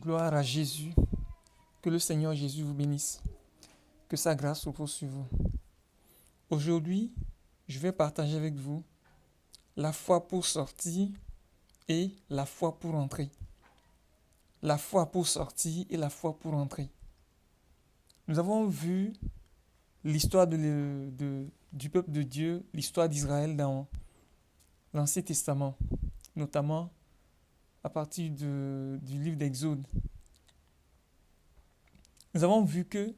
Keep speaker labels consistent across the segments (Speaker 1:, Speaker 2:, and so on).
Speaker 1: Gloire à Jésus. Que le Seigneur Jésus vous bénisse. Que sa grâce repose sur vous. Aujourd'hui, je vais partager avec vous la foi pour sortir et la foi pour entrer. La foi pour sortir et la foi pour entrer. Nous avons vu l'histoire du peuple de Dieu, l'histoire d'Israël dans l'Ancien Testament, notamment à partir du livre d'Exode. Nous avons vu que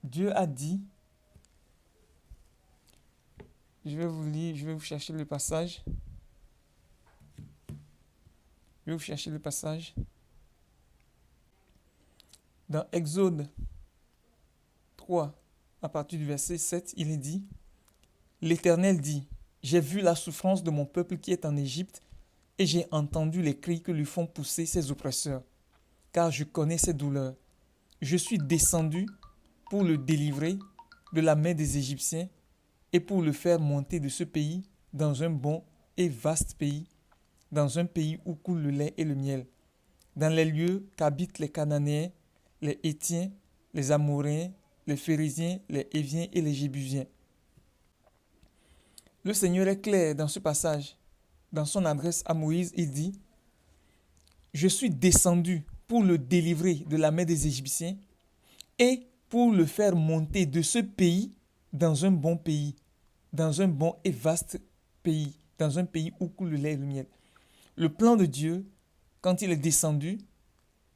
Speaker 1: Dieu a dit, je vais vous lire, je vais vous chercher le passage. Je vais vous chercher le passage. Dans Exode 3, à partir du verset 7, il est dit, l'Éternel dit, j'ai vu la souffrance de mon peuple qui est en Égypte, et j'ai entendu les cris que lui font pousser ses oppresseurs, car je connais ses douleurs. Je suis descendu pour le délivrer de la main des Égyptiens et pour le faire monter de ce pays dans un bon et vaste pays, dans un pays où coule le lait et le miel, dans les lieux qu'habitent les Cananéens, les Hétiens, les Amoréens, les Phérésiens, les Héviens et les Jébusiens. Le Seigneur est clair dans ce passage. Dans son adresse à Moïse, il dit « Je suis descendu pour le délivrer de la main des Égyptiens et pour le faire monter de ce pays dans un bon pays, dans un bon et vaste pays, dans un pays où coule le lait et le miel. » Le plan de Dieu, quand il est descendu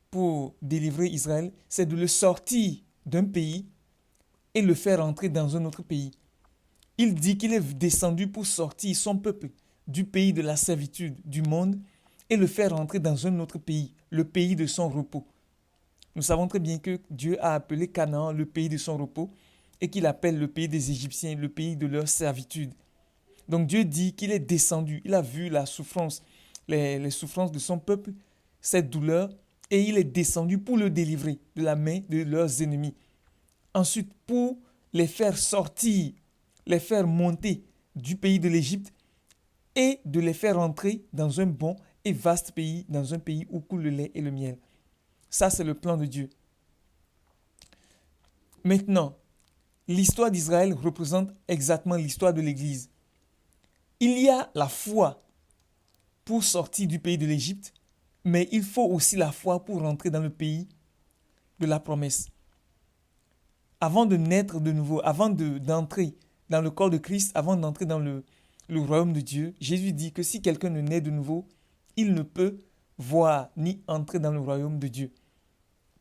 Speaker 1: pour délivrer Israël, c'est de le sortir d'un pays et le faire entrer dans un autre pays. Il dit qu'il est descendu pour sortir son peuple du pays de la servitude du monde et le faire entrer dans un autre pays, le pays de son repos. Nous savons très bien que Dieu a appelé Canaan le pays de son repos et qu'il appelle le pays des Égyptiens le pays de leur servitude. Donc Dieu dit qu'il est descendu, il a vu la souffrance, les souffrances de son peuple, cette douleur, et il est descendu pour le délivrer de la main de leurs ennemis. Ensuite, pour les faire sortir, les faire monter du pays de l'Égypte et de les faire entrer dans un bon et vaste pays, dans un pays où coule le lait et le miel. Ça, c'est le plan de Dieu. Maintenant, l'histoire d'Israël représente exactement l'histoire de l'Église. Il y a la foi pour sortir du pays de l'Égypte, mais il faut aussi la foi pour rentrer dans le pays de la promesse. Avant de naître de nouveau, avant d'entrer dans le corps de Christ, avant d'entrer dans le royaume de Dieu, Jésus dit que si quelqu'un ne naît de nouveau, il ne peut voir ni entrer dans le royaume de Dieu.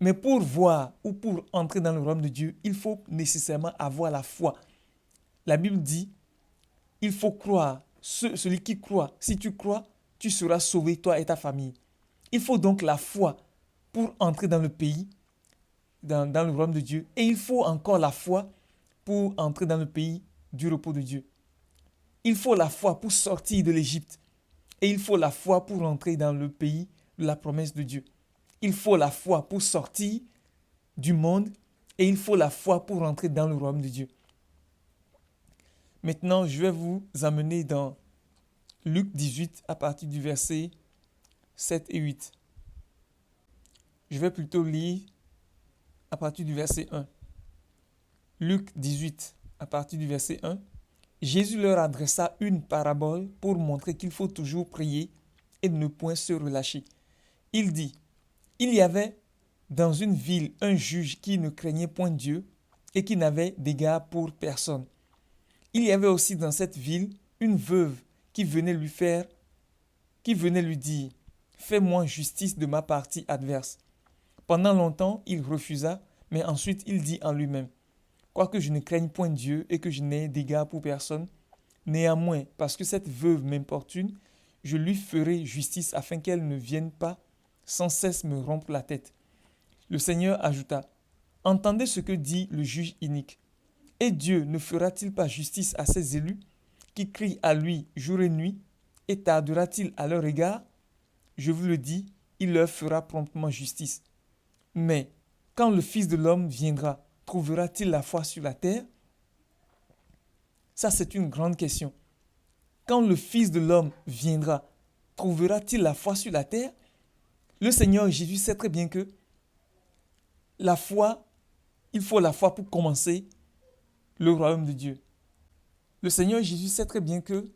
Speaker 1: Mais pour voir ou pour entrer dans le royaume de Dieu, il faut nécessairement avoir la foi. La Bible dit, il faut croire. Celui qui croit, si tu crois, tu seras sauvé, toi et ta famille. Il faut donc la foi pour entrer dans le pays, dans le royaume de Dieu. Et il faut encore la foi pour entrer dans le pays du repos de Dieu. Il faut la foi pour sortir de l'Égypte. Et il faut la foi pour entrer dans le pays de la promesse de Dieu. Il faut la foi pour sortir du monde et il faut la foi pour entrer dans le royaume de Dieu. Maintenant, je vais vous amener dans Luc 18 à partir du verset 7 et 8. Je vais plutôt lire à partir du verset 1. Luc 18 à partir du verset 1. Jésus leur adressa une parabole pour montrer qu'il faut toujours prier et ne point se relâcher. Il dit, il y avait dans une ville un juge qui ne craignait point Dieu et qui n'avait d'égard pour personne. Il y avait aussi dans cette ville une veuve qui venait lui dire, fais-moi justice de ma partie adverse. Pendant longtemps, il refusa, mais ensuite il dit en lui-même, quoique je ne craigne point Dieu et que je n'ai d'égard pour personne, néanmoins, parce que cette veuve m'importune, je lui ferai justice afin qu'elle ne vienne pas sans cesse me rompre la tête. Le Seigneur ajouta, entendez ce que dit le juge inique. Et Dieu ne fera-t-il pas justice à ses élus qui crient à lui jour et nuit, et tardera-t-il à leur égard? Je vous le dis, il leur fera promptement justice. Mais quand le Fils de l'homme viendra, trouvera-t-il la foi sur la terre? Ça, c'est une grande question. Quand le Fils de l'homme viendra, trouvera-t-il la foi sur la terre? Le Seigneur Jésus sait très bien que la foi, il faut la foi pour commencer le royaume de Dieu. Le Seigneur Jésus sait très bien que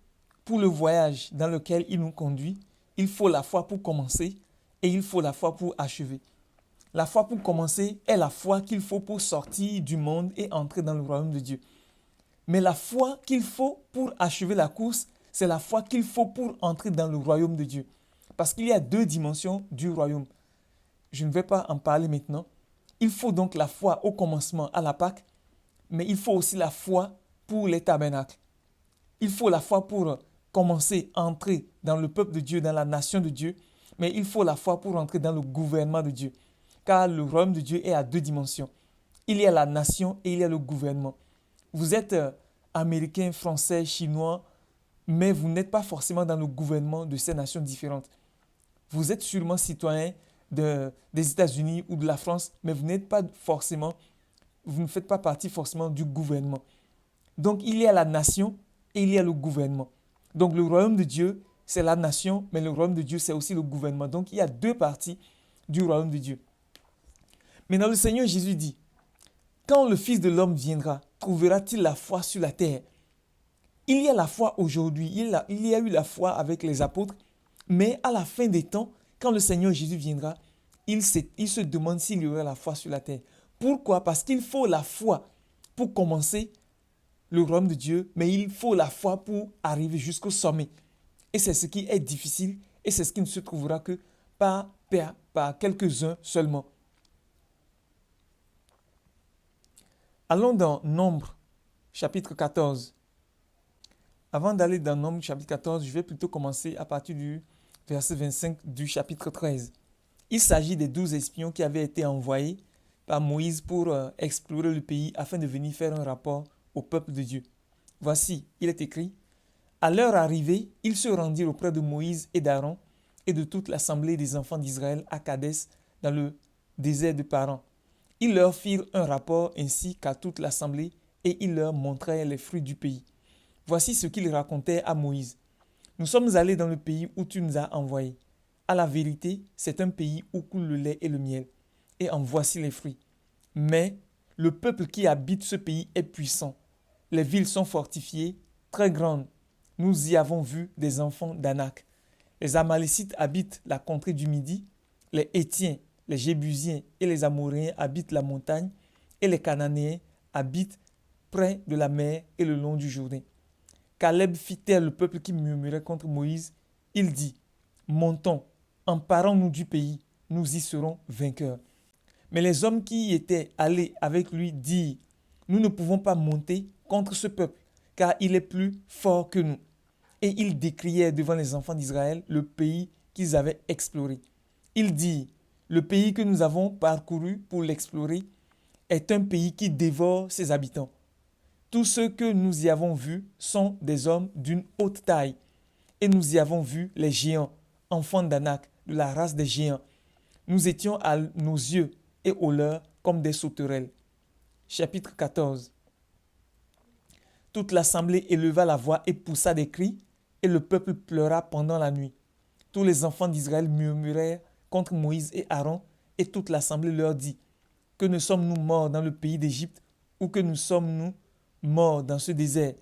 Speaker 1: pour le voyage dans lequel il nous conduit, il faut la foi pour commencer et il faut la foi pour achever. La foi pour commencer est la foi qu'il faut pour sortir du monde et entrer dans le royaume de Dieu. Mais la foi qu'il faut pour achever la course, c'est la foi qu'il faut pour entrer dans le royaume de Dieu. Parce qu'il y a deux dimensions du royaume. Je ne vais pas en parler maintenant. Il faut donc la foi au commencement à la Pâque, mais il faut aussi la foi pour les tabernacles. Il faut la foi pour commencer à entrer dans le peuple de Dieu, dans la nation de Dieu, mais il faut la foi pour entrer dans le gouvernement de Dieu. Car le royaume de Dieu est à deux dimensions. Il y a la nation et il y a le gouvernement. Vous êtes américain, français, chinois, mais vous n'êtes pas forcément dans le gouvernement de ces nations différentes. Vous êtes sûrement citoyen des États-Unis ou de la France, mais vous n'êtes pas forcément, vous ne faites pas partie forcément du gouvernement. Donc il y a la nation et il y a le gouvernement. Donc le royaume de Dieu, c'est la nation, mais le royaume de Dieu, c'est aussi le gouvernement. Donc il y a deux parties du royaume de Dieu. Maintenant le Seigneur Jésus dit, quand le Fils de l'homme viendra, trouvera-t-il la foi sur la terre? Il y a la foi aujourd'hui, il y a eu la foi avec les apôtres, mais à la fin des temps, quand le Seigneur Jésus viendra, il se demande s'il y aura la foi sur la terre. Pourquoi? Parce qu'il faut la foi pour commencer le royaume de Dieu, mais il faut la foi pour arriver jusqu'au sommet. Et c'est ce qui est difficile, et c'est ce qui ne se trouvera que par quelques-uns seulement. Allons dans Nombre, chapitre 14. Avant d'aller dans Nombre, chapitre 14, je vais plutôt commencer à partir du verset 25 du chapitre 13. Il s'agit des 12 espions qui avaient été envoyés par Moïse pour explorer le pays afin de venir faire un rapport au peuple de Dieu. Voici, il est écrit, « À leur arrivée, ils se rendirent auprès de Moïse et d'Aaron et de toute l'assemblée des enfants d'Israël à Kadès dans le désert de Paran. Ils leur firent un rapport ainsi qu'à toute l'assemblée et ils leur montrèrent les fruits du pays. Voici ce qu'ils racontaient à Moïse. Nous sommes allés dans le pays où tu nous as envoyés. À la vérité, c'est un pays où coule le lait et le miel. Et en voici les fruits. Mais le peuple qui habite ce pays est puissant. Les villes sont fortifiées, très grandes. Nous y avons vu des enfants d'Anak. Les Amalécites habitent la contrée du Midi. Les Hétiens, les Jébusiens et les Amoréens habitent la montagne. Et les Cananéens habitent près de la mer et le long du Jourdain. Caleb fit taire le peuple qui murmurait contre Moïse. Il dit, « Montons, emparons-nous du pays, nous y serons vainqueurs. » Mais les hommes qui y étaient allés avec lui dirent, « Nous ne pouvons pas monter contre ce peuple, car il est plus fort que nous. » Et ils décrièrent devant les enfants d'Israël le pays qu'ils avaient exploré. Ils dirent, « Le pays que nous avons parcouru pour l'explorer est un pays qui dévore ses habitants. Tous ceux que nous y avons vus sont des hommes d'une haute taille. Et nous y avons vu les géants, enfants d'Anak, de la race des géants. Nous étions à nos yeux et aux leurs comme des sauterelles. » Chapitre 14. Toute l'assemblée éleva la voix et poussa des cris, et le peuple pleura pendant la nuit. Tous les enfants d'Israël murmurèrent contre Moïse et Aaron, et toute l'assemblée leur dit, « Que ne sommes-nous morts dans le pays d'Égypte, ou que nous sommes-nous morts dans ce désert?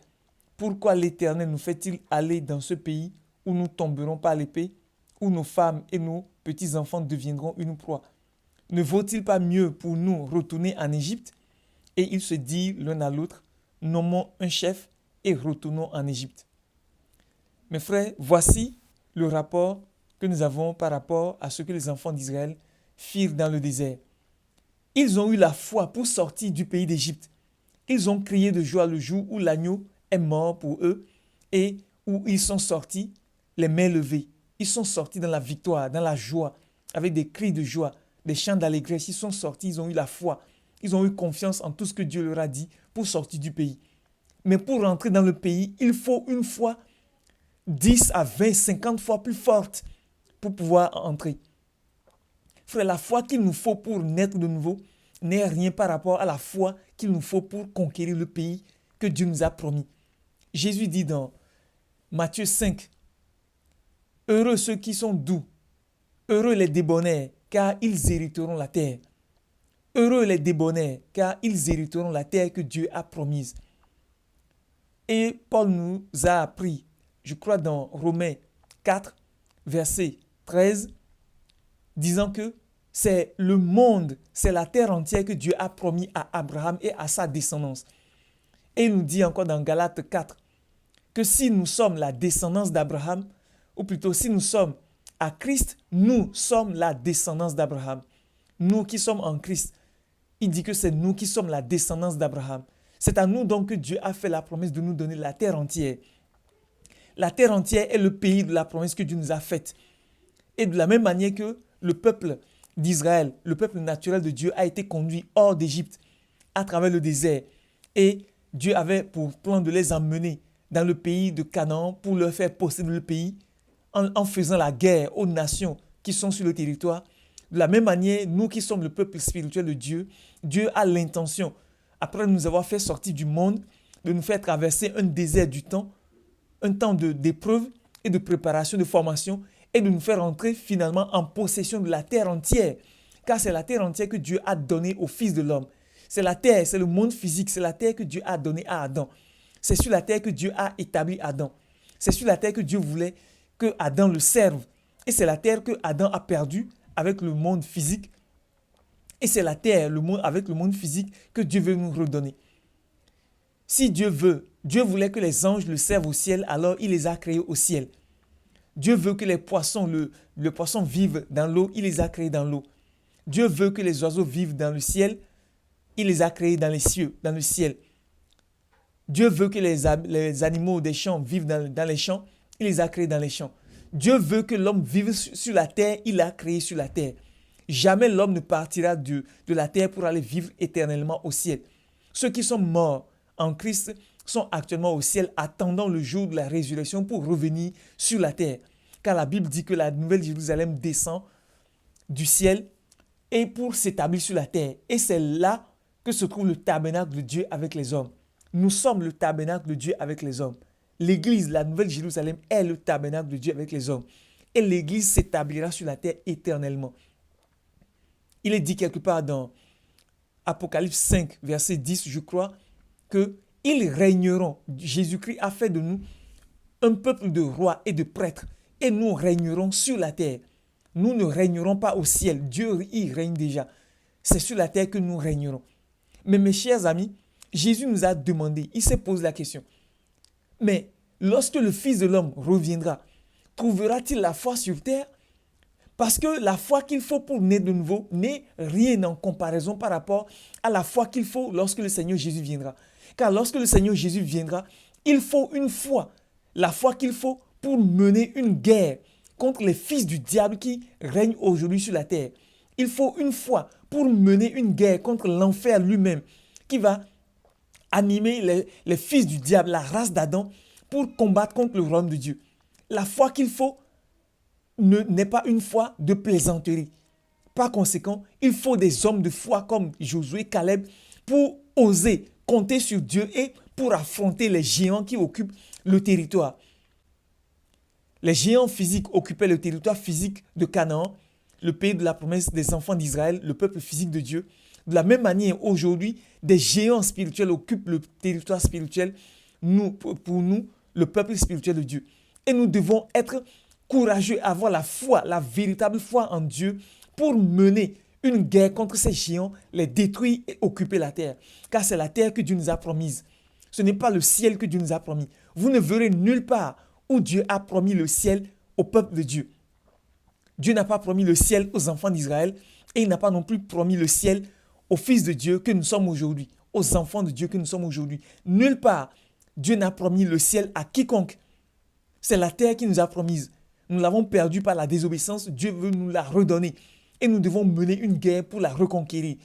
Speaker 1: Pourquoi l'Éternel nous fait-il aller dans ce pays où nous tomberons par l'épée, où nos femmes et nos petits-enfants deviendront une proie? Ne vaut-il pas mieux pour nous retourner en Égypte? » Et ils se dirent l'un à l'autre, « Nommons un chef et retournons en Égypte. » Mes frères, voici le rapport que nous avons par rapport à ce que les enfants d'Israël firent dans le désert. Ils ont eu la foi pour sortir du pays d'Égypte. Ils ont crié de joie le jour où l'agneau est mort pour eux et où ils sont sortis les mains levées. Ils sont sortis dans la victoire, dans la joie, avec des cris de joie, des chants d'allégresse. Ils sont sortis, ils ont eu la foi. Ils ont eu confiance en tout ce que Dieu leur a dit pour sortir du pays. Mais pour rentrer dans le pays, il faut une foi 10 à 20, 50 fois plus forte pour pouvoir entrer. Frère, la foi qu'il nous faut pour naître de nouveau n'est rien par rapport à la foi qu'il nous faut pour conquérir le pays que Dieu nous a promis. Jésus dit dans Matthieu 5, « Heureux ceux qui sont doux, Heureux les débonnaires, car ils hériteront la terre. Heureux les débonnaires, car ils hériteront la terre que Dieu a promise. Et Paul nous a appris, je crois dans Romains 4, verset 13, disant que c'est le monde, c'est la terre entière que Dieu a promis à Abraham et à sa descendance. Et il nous dit encore dans Galates 4 que si nous sommes la descendance d'Abraham, ou plutôt si nous sommes à Christ, nous sommes la descendance d'Abraham. Nous qui sommes en Christ, il dit que c'est nous qui sommes la descendance d'Abraham. C'est à nous donc que Dieu a fait la promesse de nous donner la terre entière. La terre entière est le pays de la promesse que Dieu nous a faite. Et de la même manière que le peuple d'Israël, le peuple naturel de Dieu, a été conduit hors d'Égypte à travers le désert. Et Dieu avait pour plan de les emmener dans le pays de Canaan pour leur faire posséder le pays en faisant la guerre aux nations qui sont sur le territoire. De la même manière, nous qui sommes le peuple spirituel de Dieu, Dieu a l'intention, après nous avoir fait sortir du monde, de nous faire traverser un désert du temps, un temps d'épreuve et de préparation, de formation, et de nous faire entrer finalement en possession de la terre entière. Car c'est la terre entière que Dieu a donnée au Fils de l'homme. C'est la terre, c'est le monde physique, c'est la terre que Dieu a donnée à Adam. C'est sur la terre que Dieu a établi Adam. C'est sur la terre que Dieu voulait que Adam le serve. Et c'est la terre que Adam a perdue avec le monde physique. Et c'est la terre, le monde, avec le monde physique que Dieu veut nous redonner. Si Dieu voulait que les anges le servent au ciel, alors il les a créés au ciel. Dieu veut que les poissons, le poisson vive dans l'eau, il les a créés dans l'eau. Dieu veut que les oiseaux vivent dans le ciel, il les a créés dans les cieux, dans le ciel. Dieu veut que les animaux des champs vivent dans les champs, il les a créés dans les champs. Dieu veut que l'homme vive sur la terre, il l'a créé sur la terre. Jamais l'homme ne partira de la terre pour aller vivre éternellement au ciel. Ceux qui sont morts en Christ sont actuellement au ciel, attendant le jour de la résurrection pour revenir sur la terre. Car la Bible dit que la nouvelle Jérusalem descend du ciel et pour s'établir sur la terre. Et c'est là que se trouve le tabernacle de Dieu avec les hommes. Nous sommes le tabernacle de Dieu avec les hommes. L'Église, la nouvelle Jérusalem, est le tabernacle de Dieu avec les hommes. Et l'Église s'établira sur la terre éternellement. Il est dit quelque part dans Apocalypse 5, verset 10, je crois, qu'ils régneront. Jésus-Christ a fait de nous un peuple de rois et de prêtres. Et nous régnerons sur la terre. Nous ne régnerons pas au ciel. Dieu y règne déjà. C'est sur la terre que nous régnerons. Mais mes chers amis, Jésus nous a demandé, il s'est posé la question. Mais lorsque le Fils de l'homme reviendra, trouvera-t-il la foi sur terre? Parce que la foi qu'il faut pour naître de nouveau n'est rien en comparaison par rapport à la foi qu'il faut lorsque le Seigneur Jésus viendra. Car lorsque le Seigneur Jésus viendra, il faut une foi. La foi qu'il faut pour mener une guerre contre les fils du diable qui règnent aujourd'hui sur la terre. Il faut une foi pour mener une guerre contre l'enfer lui-même qui va animer les fils du diable, la race d'Adam, pour combattre contre le royaume de Dieu. La foi qu'il faut n'est pas une foi de plaisanterie. Par conséquent, il faut des hommes de foi comme Josué, Caleb pour oser compter sur Dieu et pour affronter les géants qui occupent le territoire. Les géants physiques occupaient le territoire physique de Canaan, le pays de la promesse des enfants d'Israël, le peuple physique de Dieu. De la même manière, aujourd'hui, des géants spirituels occupent le territoire spirituel, pour nous, le peuple spirituel de Dieu. Et nous devons être courageux, avoir la foi, la véritable foi en Dieu pour mener une guerre contre ces géants, les détruire et occuper la terre. Car c'est la terre que Dieu nous a promise. Ce n'est pas le ciel que Dieu nous a promis. Vous ne verrez nulle part où Dieu a promis le ciel au peuple de Dieu. Dieu n'a pas promis le ciel aux enfants d'Israël et il n'a pas non plus promis le ciel aux fils de Dieu que nous sommes aujourd'hui, aux enfants de Dieu que nous sommes aujourd'hui. Nulle part, Dieu n'a promis le ciel à quiconque. C'est la terre qui nous a promise. Nous l'avons perdue par la désobéissance. Dieu veut nous la redonner. Et nous devons mener une guerre pour la reconquérir.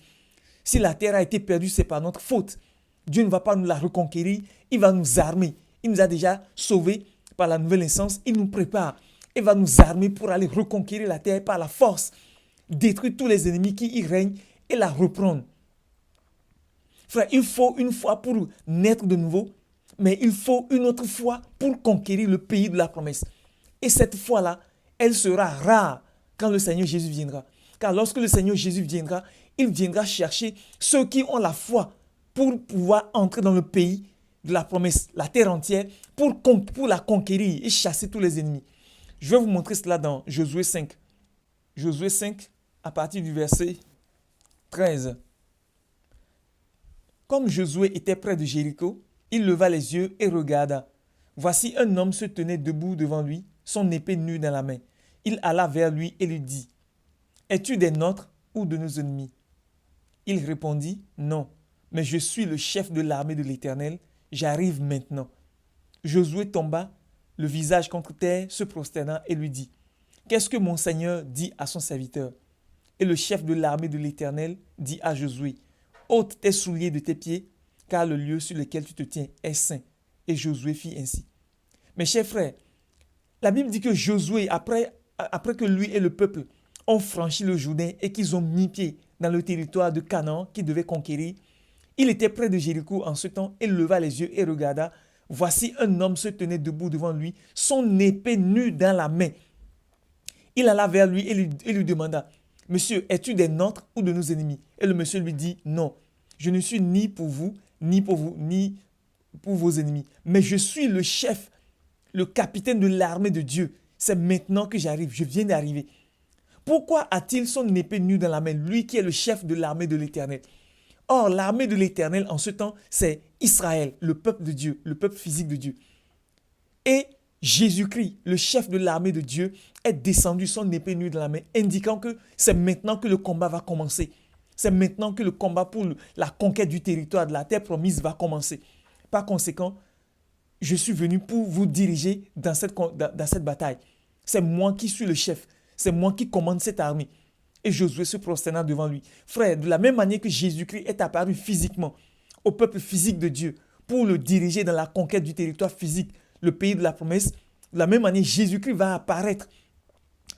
Speaker 1: Si la terre a été perdue, ce n'est pas notre faute. Dieu ne va pas nous la reconquérir. Il va nous armer. Il nous a déjà sauvés par la nouvelle naissance. Il nous prépare. Il va nous armer pour aller reconquérir la terre par la force. Détruire tous les ennemis qui y règnent et la reprendre. Frère, il faut une foi pour naître de nouveau, mais il faut une autre foi pour conquérir le pays de la promesse. Et cette foi-là, elle sera rare quand le Seigneur Jésus viendra. Car lorsque le Seigneur Jésus viendra, il viendra chercher ceux qui ont la foi pour pouvoir entrer dans le pays de la promesse, la terre entière, pour la conquérir et chasser tous les ennemis. Je vais vous montrer cela dans Josué 5. Josué 5, à partir du verset 13. Comme Josué était près de Jéricho, il leva les yeux et regarda. Voici un homme se tenait debout devant lui, son épée nue dans la main. Il alla vers lui et lui dit, « Es-tu des nôtres ou de nos ennemis ?» Il répondit, « Non, mais je suis le chef de l'armée de l'Éternel, j'arrive maintenant. » Josué tomba, le visage contre terre, se prosterna et lui dit, « Qu'est-ce que mon Seigneur dit à son serviteur ?» Et le chef de l'armée de l'Éternel dit à Josué, « Ôte tes souliers de tes pieds, car le lieu sur lequel tu te tiens est saint. » Et Josué fit ainsi. Mes chers frères, la Bible dit que Josué, après que lui et le peuple ont franchi le Jourdain et qu'ils ont mis pied dans le territoire de Canaan qu'ils devaient conquérir, il était près de Jéricho en ce temps, il leva les yeux et regarda. Voici un homme se tenait debout devant lui, son épée nue dans la main. Il alla vers lui et lui demanda, « Monsieur, es-tu des nôtres ou de nos ennemis ?» Et le monsieur lui dit, « Non, je ne suis ni pour vous, ni pour vos ennemis, mais je suis le chef, le capitaine de l'armée de Dieu. C'est maintenant que j'arrive, je viens d'arriver. » Pourquoi a-t-il son épée nue dans la main, lui qui est le chef de l'armée de l'Éternel? Or, l'armée de l'Éternel en ce temps, c'est Israël, le peuple de Dieu, le peuple physique de Dieu. Et Jésus-Christ, le chef de l'armée de Dieu, est descendu son épée nue dans la main, indiquant que c'est maintenant que le combat va commencer. C'est maintenant que le combat pour la conquête du territoire de la terre promise va commencer. Par conséquent, je suis venu pour vous diriger dans cette bataille. C'est moi qui suis le chef. C'est moi qui commande cette armée. Et Josué se prosterna devant lui. Frère, de la même manière que Jésus-Christ est apparu physiquement au peuple physique de Dieu pour le diriger dans la conquête du territoire physique, le pays de la promesse, de la même manière, Jésus-Christ va apparaître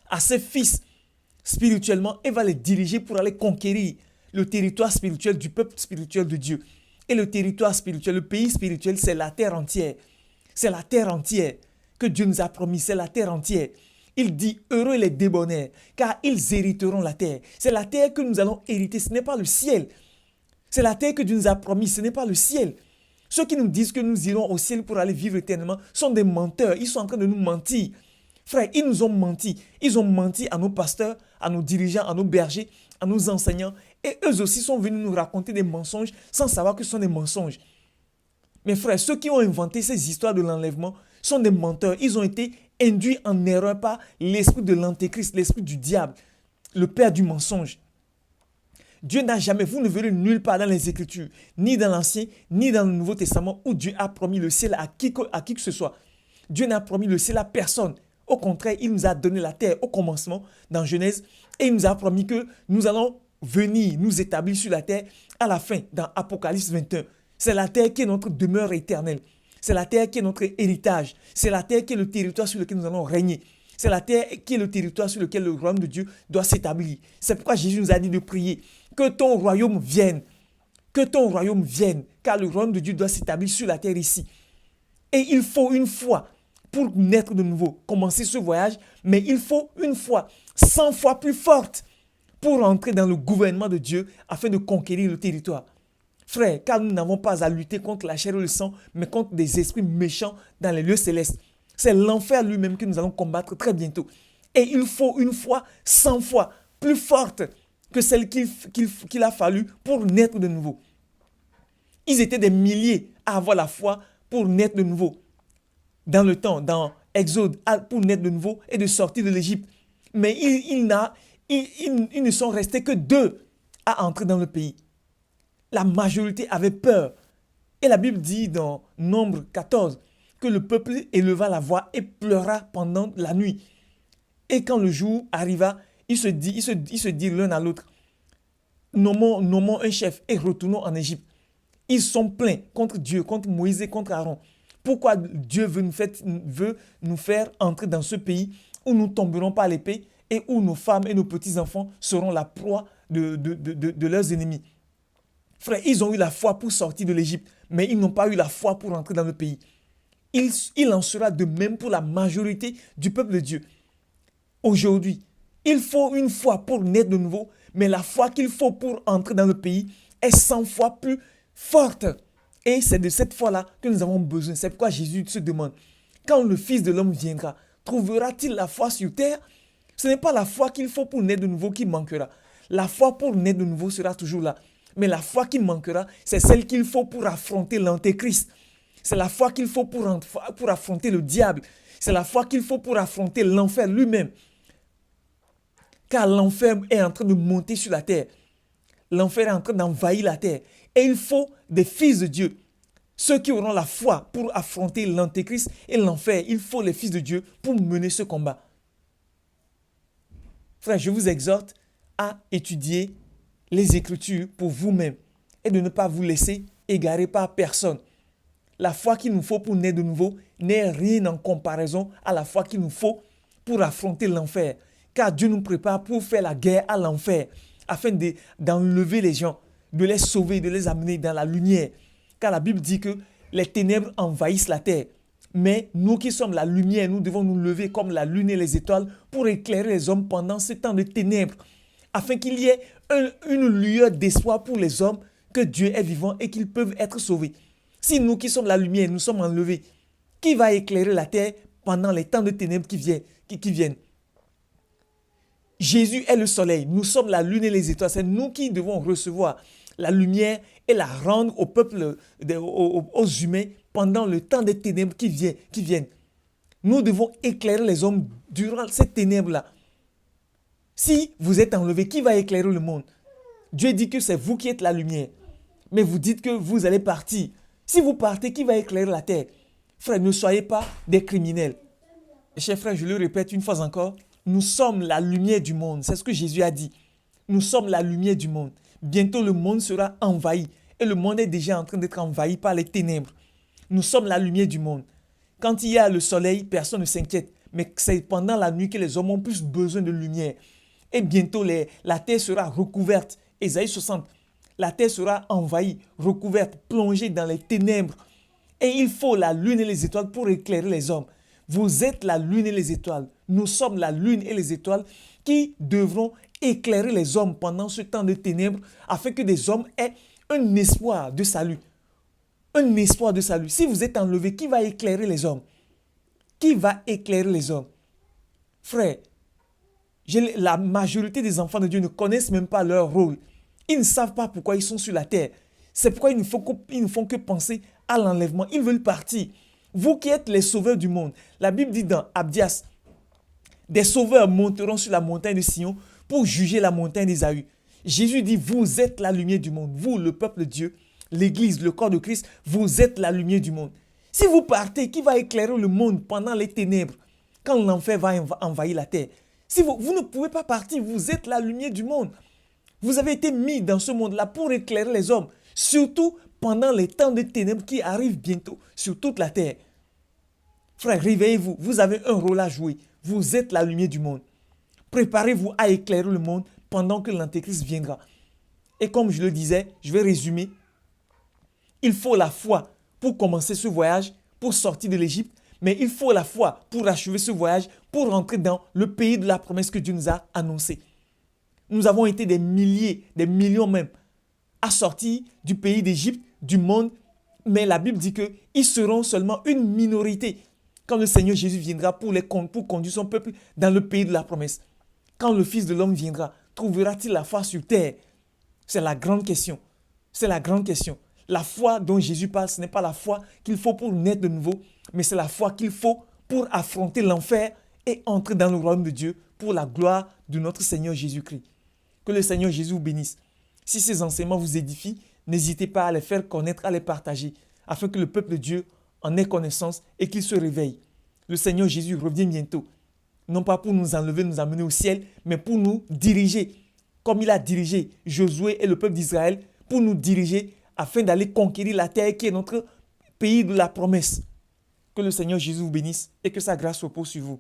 Speaker 1: à ses fils spirituellement et va les diriger pour aller conquérir le territoire spirituel du peuple spirituel de Dieu. Et le territoire spirituel, le pays spirituel, c'est la terre entière. C'est la terre entière que Dieu nous a promis, c'est la terre entière. Il dit, heureux les débonnaires, car ils hériteront la terre. C'est la terre que nous allons hériter, ce n'est pas le ciel. C'est la terre que Dieu nous a promis, ce n'est pas le ciel. Ceux qui nous disent que nous irons au ciel pour aller vivre éternellement sont des menteurs. Ils sont en train de nous mentir. Frère, ils nous ont menti. Ils ont menti à nos pasteurs, à nos dirigeants, à nos bergers, à nos enseignants. Et eux aussi sont venus nous raconter des mensonges sans savoir que ce sont des mensonges. Mes frères, ceux qui ont inventé ces histoires de l'enlèvement sont des menteurs. Ils ont été induits en erreur par l'esprit de l'antéchrist, l'esprit du diable, le père du mensonge. Dieu n'a jamais, vous ne verrez nulle part dans les Écritures, ni dans l'Ancien, ni dans le Nouveau Testament, où Dieu a promis le ciel à qui que ce soit. Dieu n'a promis le ciel à personne. Au contraire, il nous a donné la terre au commencement, dans Genèse, et il nous a promis que nous allons venir nous établir sur la terre à la fin, dans Apocalypse 21. C'est la terre qui est notre demeure éternelle. C'est la terre qui est notre héritage. C'est la terre qui est le territoire sur lequel nous allons régner. C'est la terre qui est le territoire sur lequel le royaume de Dieu doit s'établir. C'est pourquoi Jésus nous a dit de prier. Que ton royaume vienne. Que ton royaume vienne. Car le royaume de Dieu doit s'établir sur la terre ici. Et il faut une foi pour naître de nouveau. Commencer ce voyage. Mais il faut une foi 100 fois plus forte pour entrer dans le gouvernement de Dieu afin de conquérir le territoire. Frère, car nous n'avons pas à lutter contre la chair et le sang, mais contre des esprits méchants dans les lieux célestes. C'est l'enfer lui-même que nous allons combattre très bientôt. Et il faut une foi 100 fois plus forte que celle qu'il a fallu pour naître de nouveau. Ils étaient des milliers à avoir la foi pour naître de nouveau. Dans le temps, dans Exode, pour naître de nouveau et de sortir de l'Égypte. Mais ils ne sont restés que 2 à entrer dans le pays. La majorité avait peur. Et la Bible dit dans Nombre 14 que le peuple éleva la voix et pleura pendant la nuit. Et quand le jour arriva, ils se dirent l'un à l'autre, nommons un chef et retournons en Égypte. Ils sont pleins contre Dieu, contre Moïse et contre Aaron. Pourquoi Dieu veut nous faire entrer dans ce pays où nous tomberons par l'épée et où nos femmes et nos petits-enfants seront la proie de leurs ennemis? Frère, ils ont eu la foi pour sortir de l'Égypte, mais ils n'ont pas eu la foi pour entrer dans le pays. Il en sera de même pour la majorité du peuple de Dieu. Aujourd'hui, Il faut une foi pour naître de nouveau, mais la foi qu'il faut pour entrer dans le pays est 100 fois plus forte. Et c'est de cette foi-là que nous avons besoin. C'est pourquoi Jésus se demande, quand le Fils de l'homme viendra, trouvera-t-il la foi sur terre? Ce n'est pas la foi qu'il faut pour naître de nouveau qui manquera. La foi pour naître de nouveau sera toujours là. Mais la foi qui manquera, c'est celle qu'il faut pour affronter l'antéchrist. C'est la foi qu'il faut pour affronter le diable. C'est la foi qu'il faut pour affronter l'enfer lui-même. Car l'enfer est en train de monter sur la terre. L'enfer est en train d'envahir la terre. Et il faut des fils de Dieu. Ceux qui auront la foi pour affronter l'antéchrist et l'enfer. Il faut les fils de Dieu pour mener ce combat. Frère, je vous exhorte à étudier les Écritures pour vous-même et de ne pas vous laisser égarer par personne. La foi qu'il nous faut pour naître de nouveau n'est rien en comparaison à la foi qu'il nous faut pour affronter l'enfer. Car Dieu nous prépare pour faire la guerre à l'enfer, afin d'enlever les gens, de les sauver, de les amener dans la lumière. Car la Bible dit que les ténèbres envahissent la terre. Mais nous qui sommes la lumière, nous devons nous lever comme la lune et les étoiles pour éclairer les hommes pendant ce temps de ténèbres, afin qu'il y ait une lueur d'espoir pour les hommes, que Dieu est vivant et qu'ils peuvent être sauvés. Si nous qui sommes la lumière, nous sommes enlevés, qui va éclairer la terre pendant les temps de ténèbres qui viennent? Jésus est le soleil, nous sommes la lune et les étoiles. C'est nous qui devons recevoir la lumière et la rendre au peuple, aux humains pendant le temps des ténèbres qui viennent. Nous devons éclairer les hommes durant ces ténèbres-là. Si vous êtes enlevés, qui va éclairer le monde? Dieu dit que c'est vous qui êtes la lumière. Mais vous dites que vous allez partir. Si vous partez, qui va éclairer la terre? Frère, ne soyez pas des criminels. Chers frères, je le répète une fois encore, nous sommes la lumière du monde. C'est ce que Jésus a dit. Nous sommes la lumière du monde. Bientôt, le monde sera envahi. Et le monde est déjà en train d'être envahi par les ténèbres. Nous sommes la lumière du monde. Quand il y a le soleil, personne ne s'inquiète. Mais c'est pendant la nuit que les hommes ont plus besoin de lumière. Et bientôt, la terre sera recouverte. Ésaïe 60. La terre sera envahie, recouverte, plongée dans les ténèbres. Et il faut la lune et les étoiles pour éclairer les hommes. Vous êtes la lune et les étoiles. Nous sommes la lune et les étoiles qui devront éclairer les hommes pendant ce temps de ténèbres afin que des hommes aient un espoir de salut. Un espoir de salut. Si vous êtes enlevés, qui va éclairer les hommes? Qui va éclairer les hommes? Frère, la majorité des enfants de Dieu ne connaissent même pas leur rôle. Ils ne savent pas pourquoi ils sont sur la terre. C'est pourquoi ils ne font que penser à l'enlèvement. Ils veulent partir. Vous qui êtes les sauveurs du monde. La Bible dit dans Abdias, des sauveurs monteront sur la montagne de Sion pour juger la montagne d'Ésaü. Jésus dit, vous êtes la lumière du monde. Vous, le peuple de Dieu, l'Église, le corps de Christ, vous êtes la lumière du monde. Si vous partez, qui va éclairer le monde pendant les ténèbres, quand l'enfer va envahir la terre? Si vous ne pouvez pas partir, vous êtes la lumière du monde. Vous avez été mis dans ce monde-là pour éclairer les hommes, surtout pendant les temps de ténèbres qui arrivent bientôt sur toute la terre. Frère, réveillez-vous, vous avez un rôle à jouer. Vous êtes la lumière du monde. Préparez-vous à éclairer le monde pendant que l'antéchrist viendra. Et comme je le disais, je vais résumer. Il faut la foi pour commencer ce voyage, pour sortir de l'Égypte, mais il faut la foi pour achever ce voyage, pour entrer dans le pays de la promesse que Dieu nous a annoncé. Nous avons été des milliers, des millions même, à sortir du pays d'Égypte, du monde, mais la Bible dit qu'ils seront seulement une minorité quand le Seigneur Jésus viendra pour conduire son peuple dans le pays de la promesse. Quand le Fils de l'homme viendra, trouvera-t-il la foi sur terre? C'est la grande question. C'est la grande question. La foi dont Jésus parle, ce n'est pas la foi qu'il faut pour naître de nouveau, mais c'est la foi qu'il faut pour affronter l'enfer et entrer dans le royaume de Dieu pour la gloire de notre Seigneur Jésus-Christ. Que le Seigneur Jésus vous bénisse. Si ces enseignements vous édifient, n'hésitez pas à les faire connaître, à les partager, afin que le peuple de Dieu en ait connaissance et qu'il se réveille. Le Seigneur Jésus revient bientôt, non pas pour nous enlever, nous amener au ciel, mais pour nous diriger, comme il a dirigé Josué et le peuple d'Israël, pour nous diriger afin d'aller conquérir la terre qui est notre pays de la promesse. Que le Seigneur Jésus vous bénisse et que sa grâce repose sur vous.